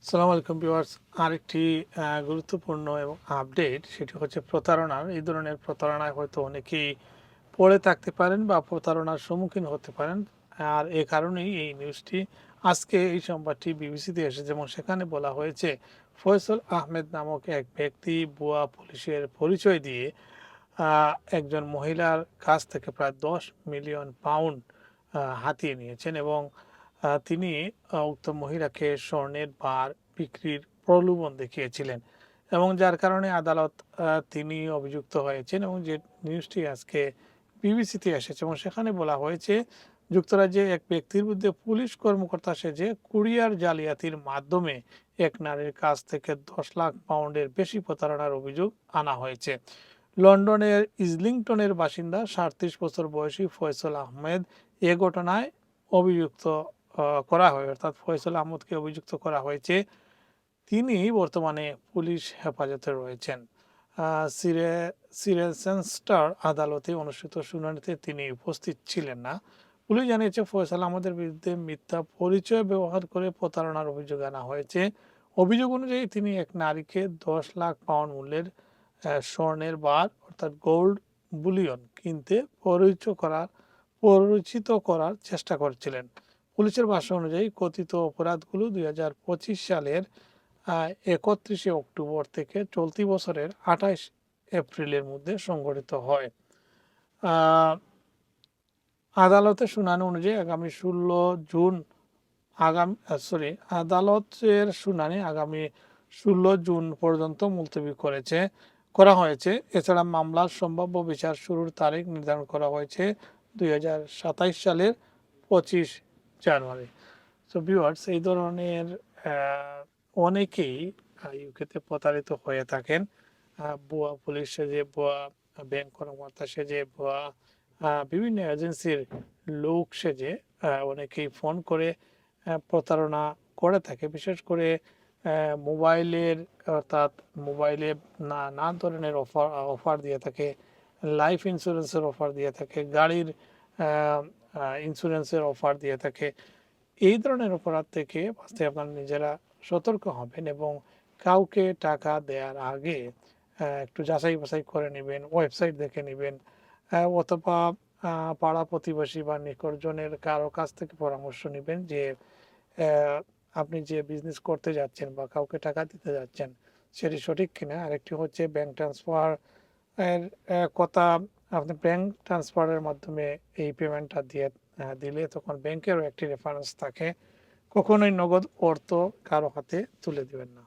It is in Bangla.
আসসালামু আলাইকুম ভিউয়ার্স। আরেকটি গুরুত্বপূর্ণ এবং আপডেট সেটি হচ্ছে প্রতারণার। এই ধরনের প্রতারণায় হয়তো অনেকেই পড়ে থাকতে পারেন বা প্রতারণার সম্মুখীন হতে পারেন। আর এ কারণেই এই নিউজটি আজকে এই সংবাদটি বিবিসিতে এসেছে এবং সেখানে বলা হয়েছে ফয়সল আহমেদ নামক এক ব্যক্তি ভুয়া পুলিশের পরিচয় দিয়ে একজন মহিলার কাছ থেকে প্রায় 10 মিলিয়ন পাউন্ড হাতিয়ে নিয়েছেন এবং তিনি উক্ত মহিলাকে স্বর্ণের বার বিক্রির প্রলোভন দেখিয়েছিলেন এবং যার কারণে আদালত তিনি অভিযুক্ত হয়েছেন এবং যে নিউজটি আজকে বিবিসিতে এসেছে এবং সেখানে বলা হয়েছে যুক্তরাজ্যে এক ব্যক্তির বিরুদ্ধে পুলিশ কর্মকর্তা সেজে কুরিয়ার জালিয়াতির মাধ্যমে এক নারীর কাছ থেকে 10 লাখ পাউন্ডের বেশি প্রতারণার অভিযোগ আনা হয়েছে। লন্ডনের ইজলিংটনের বাসিন্দা ৩৭ বছর বয়সী ফয়সল আহমেদ এ ঘটনায় অভিযুক্ত করা হয়, অর্থাৎ ফয়সল আহমদকে অভিযুক্ত করা হয়েছে। তিনি বর্তমানে পুলিশ হেফাজতে রয়েছেন। সিরেসেনস্টার আদালতে অনুষ্ঠিত শুনানিতে তিনি উপস্থিত ছিলেন না। পুলিশ জানিয়েছে ফয়সাল আহমদের বিরুদ্ধে মিথ্যা পরিচয় ব্যবহার করে প্রতারণার অভিযোগ আনা হয়েছে। অভিযোগ অনুযায়ী তিনি এক নারীকে 10 লাখ পাউন্ড মূল্যের স্বর্ণের বার অর্থাৎ গোল্ড বুলিয়ন কিনতে পরিচিত করার চেষ্টা করছিলেন। পুলিশের ভাষ্য অনুযায়ী কথিত অপরাধগুলো 2025 সালের 31শে অক্টোবর থেকে চলতি বছরের 28 এপ্রিলের মধ্যে সংঘটিত হয়। আদালতের শুনানি অনুযায়ী আদালতের শুনানি আগামী 16 জুন পর্যন্ত মুলতবি করা হয়েছে। এছাড়া মামলার সম্ভাব্য বিচার শুরুর তারিখ নির্ধারণ করা হয়েছে 2027 সালের 25 জানুয়ারি। তো ভিউয়ার্স, এই ধরনের অনেকেই ইউকেতে প্রতারিত হয়ে থাকেন। ভুয়া পুলিশ সেজে, ভুয়া ব্যাংক কর্মকর্তা সেজে, ভুয়া বিভিন্ন এজেন্সির লোক সেজে অনেকেই ফোন করে প্রতারণা করে থাকে। বিশেষ করে মোবাইলের, অর্থাৎ মোবাইলে নানা ধরনের অফার দিয়ে থাকে, লাইফ ইন্স্যুরেন্সের অফার দিয়ে থাকে, গাড়ির ইন্স্যুরেন্সের অফার দিয়ে থাকে। এই ধরনের অপরাধ থেকে বাঁচতে আপনারা নিজেরা সতর্ক হবেন এবং কাউকে টাকা দেওয়ার আগে একটু যাচাই বাছাই করে নেবেন, ওয়েবসাইট দেখে নেবেন, অথবা পাড়া প্রতিবেশী বা নিকটজনের কারো কাছ থেকে পরামর্শ নেবেন যে আপনি যে বিজনেস করতে যাচ্ছেন বা কাউকে টাকা দিতে যাচ্ছেন সেটি সঠিক কিনা। আরেকটি হচ্ছে ব্যাংক ট্রান্সফার এর কথা। আপনি ব্যাংক ট্রান্সফারের মাধ্যমে এই পেমেন্টটা দিলে তখন ব্যাংকেরও একটি রেফারেন্স থাকে। কখনোই নগদ অর্থ কারো হাতে তুলে দিবেন না।